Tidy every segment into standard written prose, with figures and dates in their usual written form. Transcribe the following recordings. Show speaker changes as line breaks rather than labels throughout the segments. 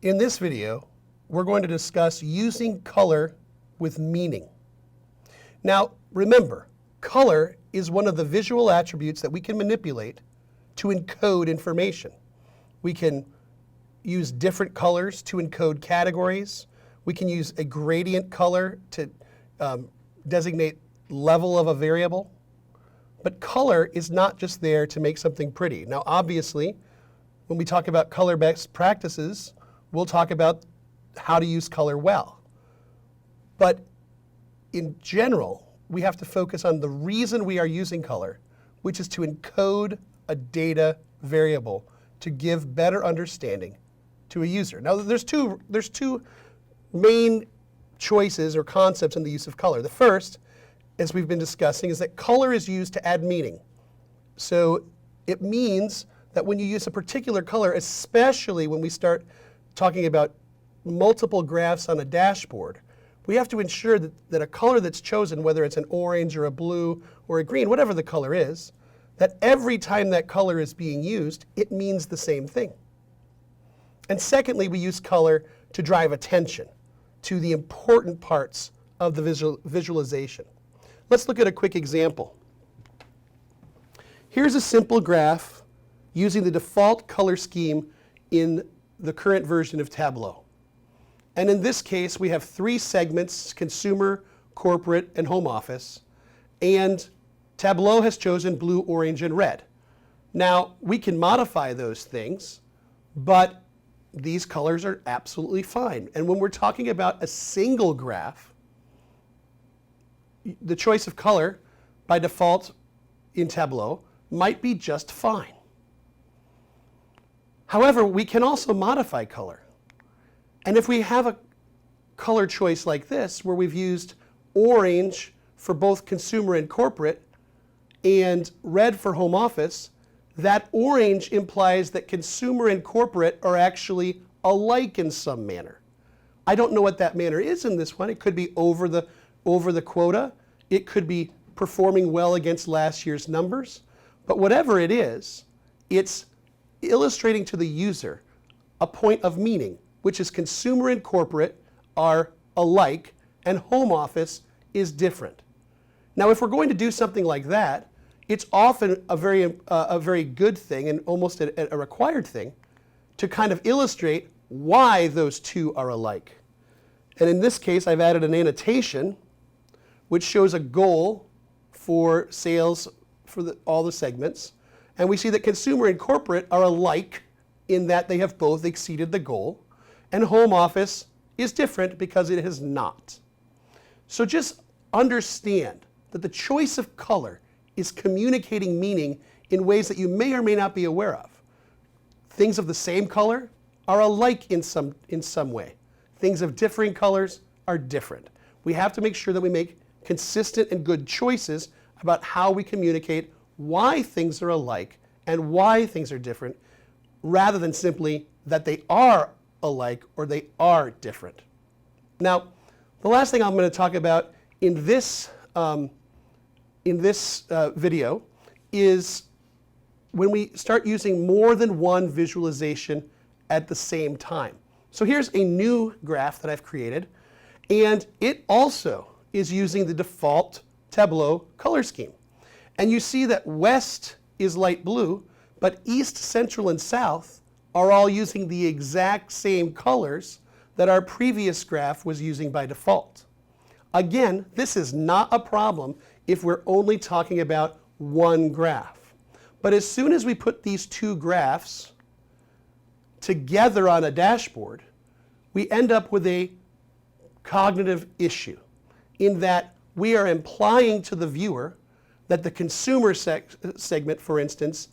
In this video, we're going to discuss using color with meaning. Now, remember, color is one of the visual attributes that we can manipulate to encode information. We can use different colors to encode categories. We can use a gradient color to designate level of a variable. But color is not just there to make something pretty. Now, obviously, when we talk about color best practices, we'll talk about how to use color well. But in general, we have to focus on the reason we are using color, which is to encode a data variable to give better understanding to a user. Now, there's two main choices or concepts in the use of color. The first, as we've been discussing, is that color is used to add meaning. So it means that when you use a particular color, especially when we start talking about multiple graphs on a dashboard, we have to ensure that a color that's chosen, whether it's an orange or a blue or a green, whatever the color is, that every time that color is being used, it means the same thing. And secondly, we use color to drive attention to the important parts of the visualization. Let's look at a quick example. Here's a simple graph using the default color scheme in the current version of Tableau. And in this case, we have three segments: consumer, corporate, and home office. And Tableau has chosen blue, orange, and red. Now, we can modify those things, but these colors are absolutely fine. And when we're talking about a single graph, the choice of color by default in Tableau might be just fine. However, we can also modify color. And if we have a color choice like this, where we've used orange for both consumer and corporate and red for home office, that orange implies that consumer and corporate are actually alike in some manner. I don't know what that manner is in this one. It could be over the quota. It could be performing well against last year's numbers. But whatever it is, it's illustrating to the user a point of meaning, which is consumer and corporate are alike and home office is different. Now, if we're going to do something like that, it's often a very good thing and almost a required thing to kind of illustrate why those two are alike. And in this case, I've added an annotation which shows a goal for sales for all the segments. And we see that consumer and corporate are alike in that they have both exceeded the goal. And home office is different because it has not. So just understand that the choice of color is communicating meaning in ways that you may or may not be aware of. Things of the same color are alike in some way. Things of differing colors are different. We have to make sure that we make consistent and good choices about how we communicate why things are alike and why things are different, rather than simply that they are alike or they are different. Now, the last thing I'm going to talk about in this video is when we start using more than one visualization at the same time. So here's a new graph that I've created, and it also is using the default Tableau color scheme. And you see that west is light blue, but east, central, and south are all using the exact same colors that our previous graph was using by default. Again, this is not a problem if we're only talking about one graph. But as soon as we put these two graphs together on a dashboard, we end up with a cognitive issue in that we are implying to the viewer that the consumer segment, for instance,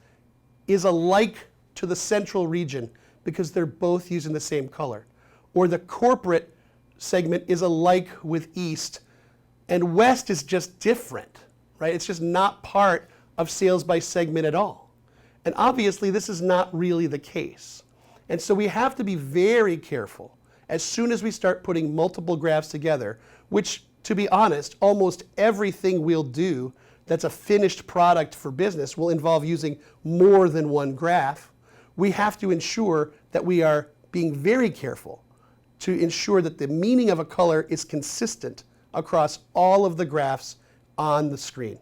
is alike to the central region because they're both using the same color. Or the corporate segment is alike with east, and west is just different, right? It's just not part of sales by segment at all. And obviously, this is not really the case. And so we have to be very careful as soon as we start putting multiple graphs together, which, to be honest, almost everything we'll do that's a finished product for business will involve using more than one graph. We have to ensure that we are being very careful to ensure that the meaning of a color is consistent across all of the graphs on the screen.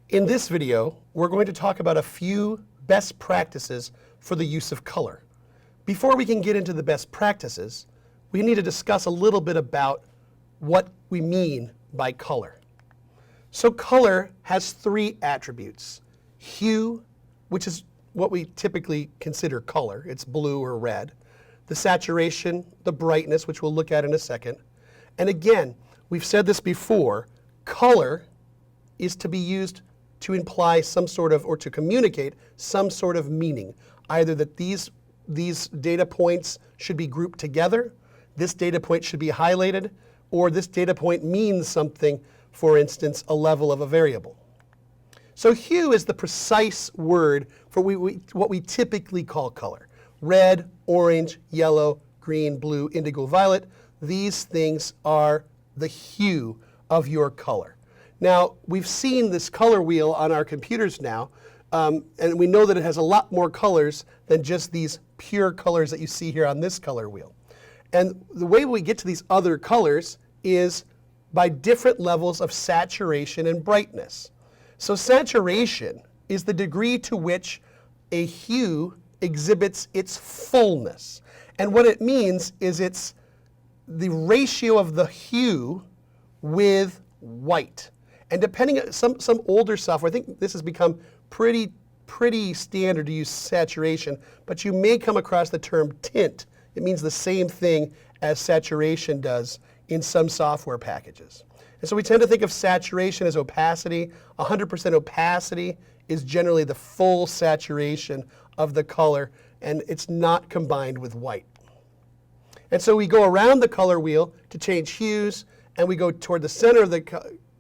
In this video, we're going to talk about a few best practices for the use of color. Before we can get into the best practices, we need to discuss a little bit about what we mean by color. So color has three attributes: hue, which is what we typically consider color, it's blue or red; the saturation, the brightness, which we'll look at in a second. And again, we've said this before, color is to be used to imply some sort of, or to communicate some sort of meaning, either that these data points should be grouped together, this data point should be highlighted, or this data point means something, for instance, a level of a variable. So hue is the precise word for what we typically call color. Red, orange, yellow, green, blue, indigo, violet. These things are the hue of your color. Now, we've seen this color wheel on our computers now, and we know that it has a lot more colors than just these pure colors that you see here on this color wheel. And the way we get to these other colors is by different levels of saturation and brightness. So saturation is the degree to which a hue exhibits its fullness. And what it means is it's the ratio of the hue with white. And depending on some older software, I think this has become pretty standard to use saturation, but you may come across the term tint. It means the same thing as saturation does in some software packages. And so we tend to think of saturation as opacity. 100% opacity is generally the full saturation of the color, and it's not combined with white. And so we go around the color wheel to change hues, and we go toward the center of the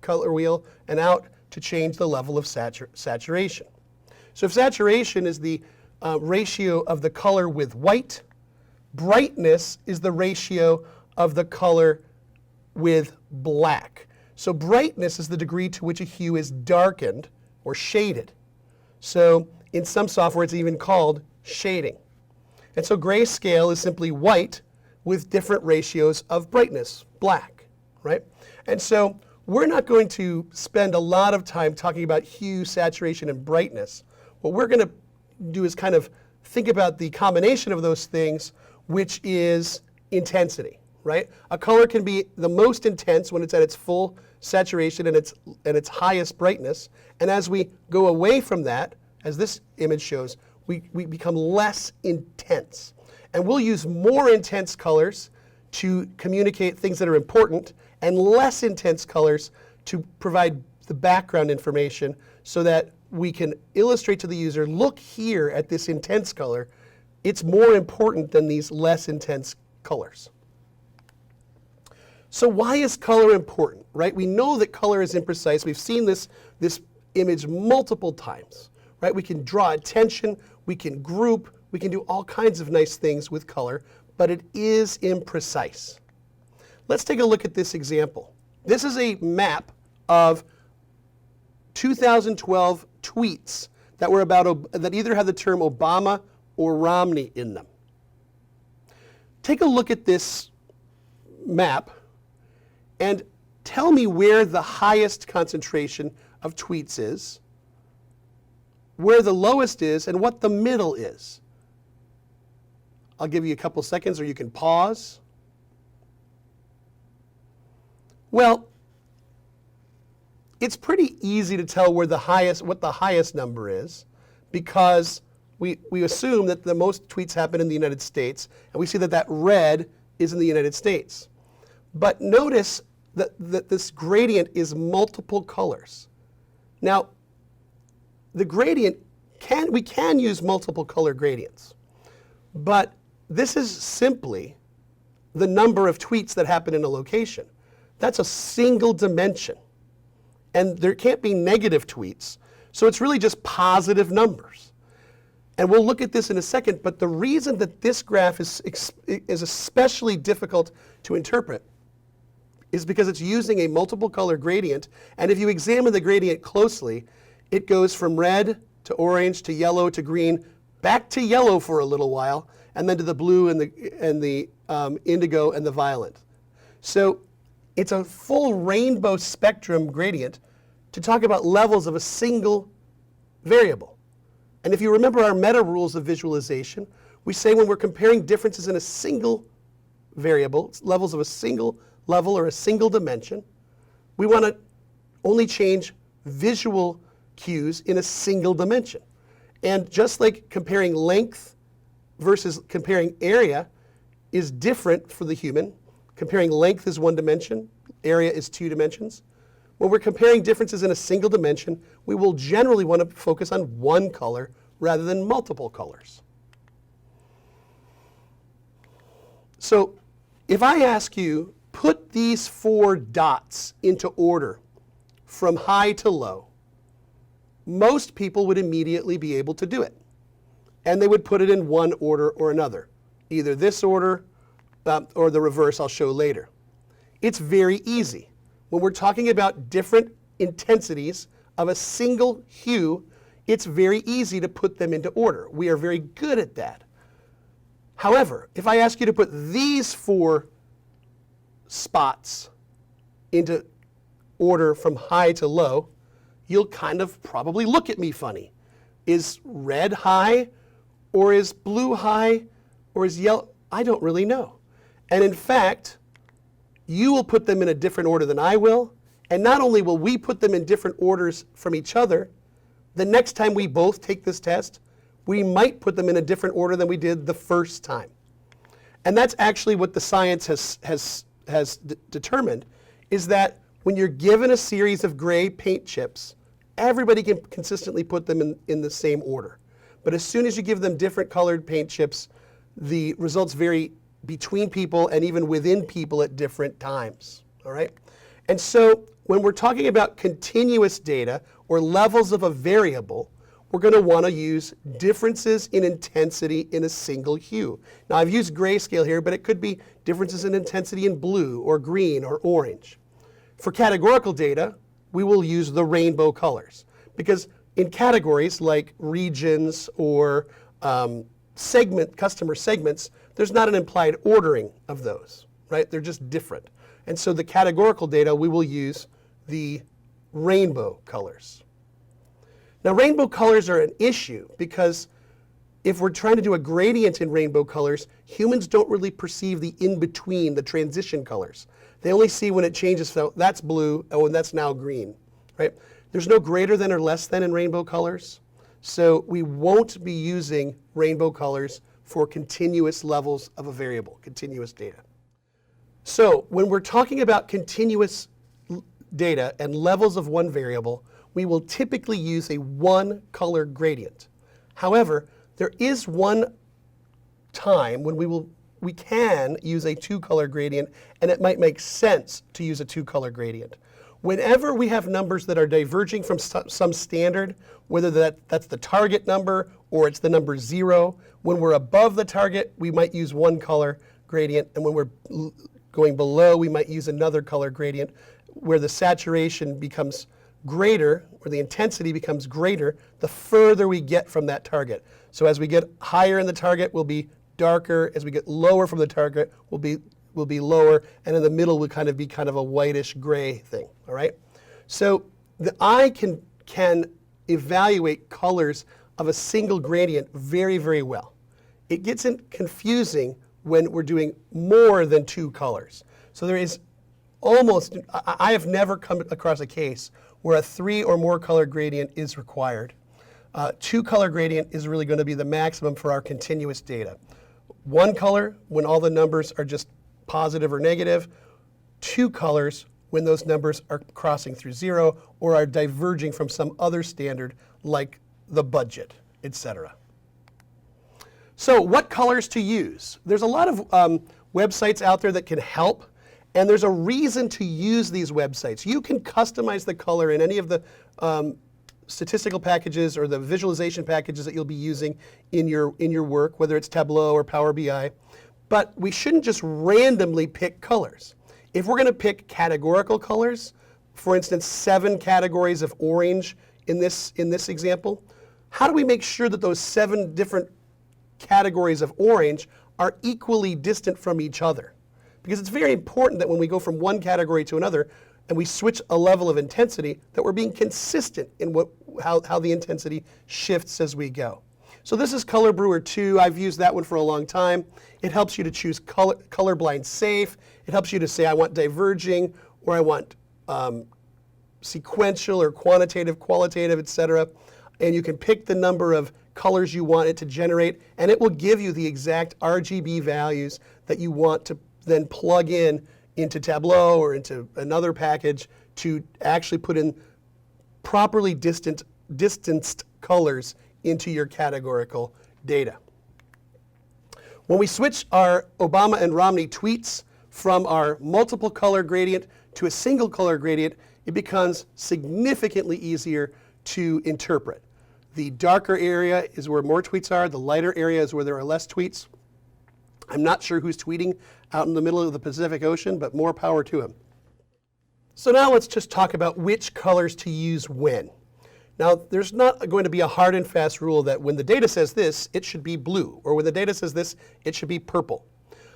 color wheel and out to change the level of saturation. So if saturation is the ratio of the color with white, brightness is the ratio of the color with black. So brightness is the degree to which a hue is darkened or shaded. So in some software it's even called shading. And so grayscale is simply white with different ratios of brightness, black, right? And so we're not going to spend a lot of time talking about hue, saturation, and brightness. What we're going to do is kind of think about the combination of those things, which is intensity, right? A color can be the most intense when it's at its full saturation and its highest brightness. And as we go away from that, as this image shows, we become less intense. And we'll use more intense colors to communicate things that are important, and less intense colors to provide the background information so that we can illustrate to the user, look here at this intense color. It's more important than these less intense colors. So why is color important, right? We know that color is imprecise. We've seen this image multiple times, right? We can draw attention, we can group, we can do all kinds of nice things with color, but it is imprecise. Let's take a look at this example. This is a map of 2012 tweets that were that either had the term Obama or Romney in them. Take a look at this map and tell me where the highest concentration of tweets is, where the lowest is, and what the middle is. I'll give you a couple seconds, or you can pause. Well, it's pretty easy to tell what the highest number is, because we assume that the most tweets happen in the United States, and we see that red is in the United States. But notice that this gradient is multiple colors. Now, the gradient, we can use multiple color gradients, but this is simply the number of tweets that happen in a location. That's a single dimension. And there can't be negative tweets, so it's really just positive numbers. And we'll look at this in a second, but the reason that this graph is especially difficult to interpret is because it's using a multiple color gradient, and if you examine the gradient closely, it goes from red to orange to yellow to green back to yellow for a little while, and then to the blue and the indigo and the violet. So it's a full rainbow spectrum gradient to talk about levels of a single variable. And if you remember our meta rules of visualization, we say when we're comparing differences in a single variable, levels of a single level or a single dimension, we want to only change visual cues in a single dimension. And just like comparing length versus comparing area is different for the human, comparing length is one dimension, area is two dimensions. When we're comparing differences in a single dimension, we will generally want to focus on one color rather than multiple colors. So if I ask you, put these 4 dots into order from high to low, most people would immediately be able to do it. And they would put it in one order or another, either this order or the reverse I'll show later. It's very easy. When we're talking about different intensities of a single hue, it's very easy to put them into order. We are very good at that. However, if I ask you to put these 4 spots into order from high to low, you'll kind of probably look at me funny. Is red high, or is blue high, or is yellow? I don't really know. And in fact, you will put them in a different order than I will, and not only will we put them in different orders from each other, the next time we both take this test, we might put them in a different order than we did the first time. And that's actually what the science has determined, is that when you're given a series of gray paint chips, everybody can consistently put them in the same order. But as soon as you give them different colored paint chips, the results vary between people and even within people at different times, all right? And so when we're talking about continuous data or levels of a variable, we're going to want to use differences in intensity in a single hue. Now I've used grayscale here, but it could be differences in intensity in blue or green or orange. For categorical data, we will use the rainbow colors, because in categories like regions or customer segments, there's not an implied ordering of those, right? They're just different. And so the categorical data, we will use the rainbow colors. Now rainbow colors are an issue because if we're trying to do a gradient in rainbow colors, humans don't really perceive the in-between, the transition colors. They only see when it changes, so that's blue, oh, and that's now green, right? There's no greater than or less than in rainbow colors. So we won't be using rainbow colors for continuous levels of a variable, continuous data. So when we're talking about continuous data and levels of one variable, we will typically use a one color gradient. However, there is one time when we can use a 2-color gradient, and it might make sense to use a 2-color gradient. Whenever we have numbers that are diverging from some standard, whether that's the target number or it's the number 0, when we're above the target, we might use 1-color gradient, and when we're going below, we might use another color gradient, where the saturation becomes greater, or the intensity becomes greater, the further we get from that target. So as we get higher in the target, we'll be darker. As we get lower from the target, we'll be lower, and in the middle will kind of be a whitish gray thing, all right? So the eye can evaluate colors of a single gradient very, very well. It gets confusing when we're doing more than 2 colors. So there is almost, I have never come across a case where a 3 or more color gradient is required. 2-color gradient is really going to be the maximum for our continuous data. 1 color when all the numbers are just positive or negative. 2 colors when those numbers are crossing through 0 or are diverging from some other standard like the budget, etc. So what colors to use? There's a lot of websites out there that can help, and there's a reason to use these websites. You can customize the color in any of the statistical packages or the visualization packages that you'll be using in your work, whether it's Tableau or Power BI. But we shouldn't just randomly pick colors. If we're going to pick categorical colors, for instance, 7 categories of orange in this example, how do we make sure that those 7 different categories of orange are equally distant from each other. Because it's very important that when we go from one category to another and we switch a level of intensity, that we're being consistent in how the intensity shifts as we go. So this is Color Brewer 2. I've used that one for a long time. It helps you to choose colorblind safe. It helps you to say I want diverging, or I want sequential or quantitative, qualitative, etc. And you can pick the number of colors you want it to generate, and it will give you the exact RGB values that you want to then plug in into Tableau or into another package to actually put in properly distanced colors into your categorical data. When we switch our Obama and Romney tweets from our multiple color gradient to a single color gradient, it becomes significantly easier to interpret. The darker area is where more tweets are. The lighter area is where there are less tweets. I'm not sure who's tweeting out in the middle of the Pacific Ocean, but more power to him. So now let's just talk about which colors to use when. Now, there's not going to be a hard and fast rule that when the data says this, it should be blue, or when the data says this, it should be purple.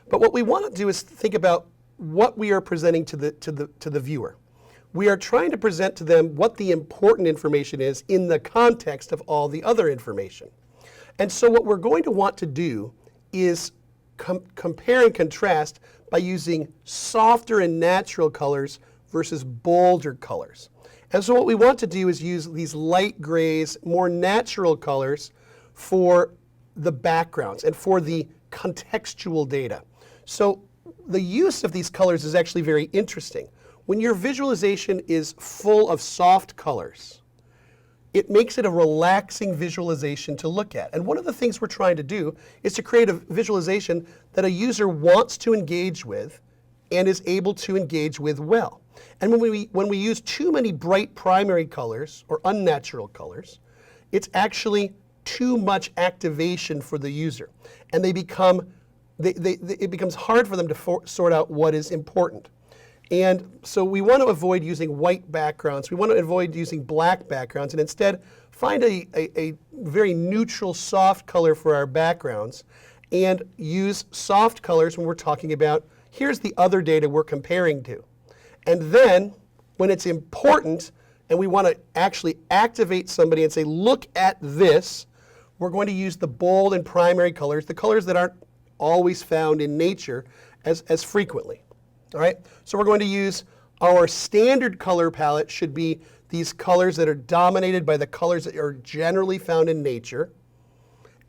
But what we want to do is think about what we are presenting to the viewer. We are trying to present to them what the important information is in the context of all the other information. And so what we're going to want to do is compare and contrast by using softer and natural colors versus bolder colors. And so what we want to do is use these light grays, more natural colors for the backgrounds and for the contextual data. So the use of these colors is actually very interesting. When your visualization is full of soft colors, it makes it a relaxing visualization to look at. And one of the things we're trying to do is to create a visualization that a user wants to engage with and is able to engage with well. And when we use too many bright primary colors or unnatural colors, it's actually too much activation for the user. And it becomes hard for them to sort out what is important. And so we want to avoid using white backgrounds. We want to avoid using black backgrounds and instead find a very neutral, soft color for our backgrounds and use soft colors when we're talking about here's the other data we're comparing to. And then when it's important and we want to actually activate somebody and say, look at this, we're going to use the bold and primary colors, the colors that aren't always found in nature as frequently. All right, so we're going to use our standard color palette should be these colors that are dominated by the colors that are generally found in nature.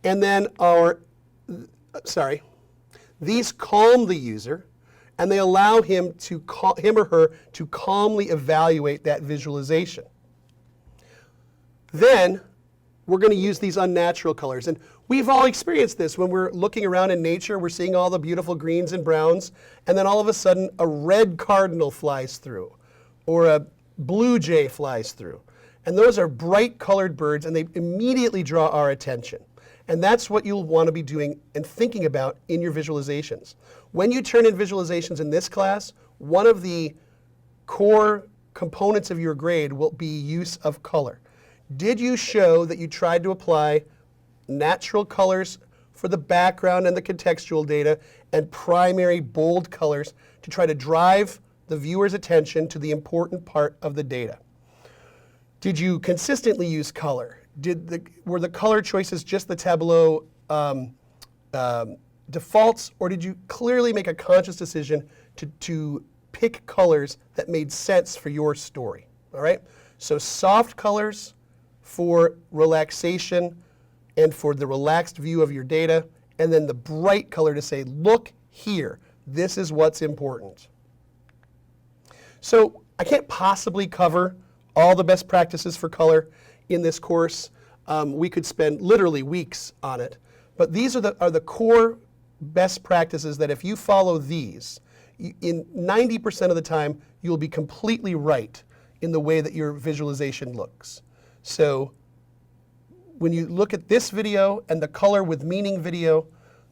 And then these calm the user and they allow him or her to calmly evaluate that visualization. Then we're going to use these unnatural colors. And we've all experienced this when we're looking around in nature, we're seeing all the beautiful greens and browns, and then all of a sudden a red cardinal flies through, or a blue jay flies through. And those are bright colored birds, and they immediately draw our attention. And that's what you'll want to be doing and thinking about in your visualizations. When you turn in visualizations in this class, one of the core components of your grade will be use of color. Did you show that you tried to apply natural colors for the background and the contextual data and primary bold colors to try to drive the viewer's attention to the important part of the data? Did you consistently use color? Were the color choices just the Tableau defaults, or did you clearly make a conscious decision to pick colors that made sense for your story? All right? So soft colors for relaxation and for the relaxed view of your data, and then the bright color to say, look here, this is what's important. So I can't possibly cover all the best practices for color in this course. We could spend literally weeks on it, but these are the core best practices that if you follow these, in 90% of the time, you'll be completely right in the way that your visualization looks. So when you look at this video and the color with meaning video,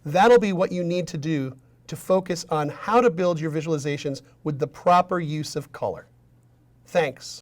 that'll be what you need to do to focus on how to build your visualizations with the proper use of color. Thanks.